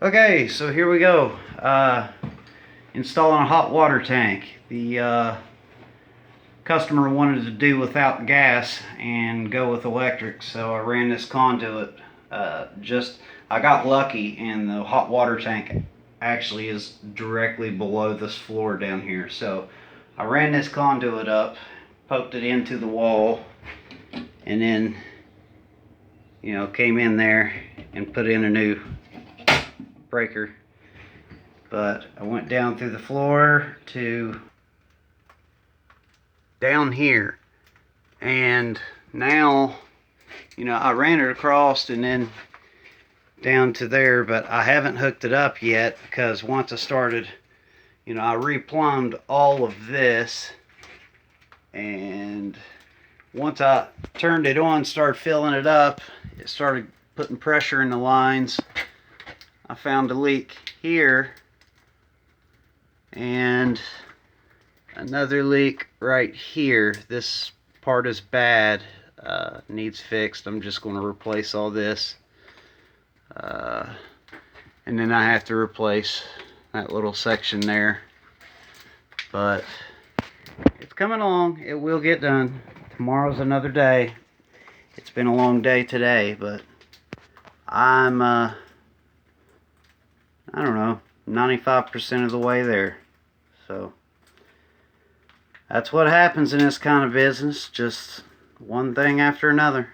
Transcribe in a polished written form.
Okay, so here we go. Installing a hot water tank. The customer wanted to do without gas and go with electric, so I ran this conduit. I got lucky, and the hot water tank actually is directly below this floor down here. So I ran this conduit up, poked it into the wall, and then came in there and put in a new breaker. But I went down through the floor to down here, and now I ran it across and then down to there, but I haven't hooked it up yet because once I started, I replumbed all of this, and once I turned it on, started filling it up, it started putting pressure in the lines. I found a leak here and another leak right here. This part is bad, needs fixed. I'm just going to replace all this, and then I have to replace that little section there, but it's coming along. It will get done. Tomorrow's another day. It's been a long day today, but I'm I don't know, 95% of the way there. So that's what happens in this kind of business, just one thing after another.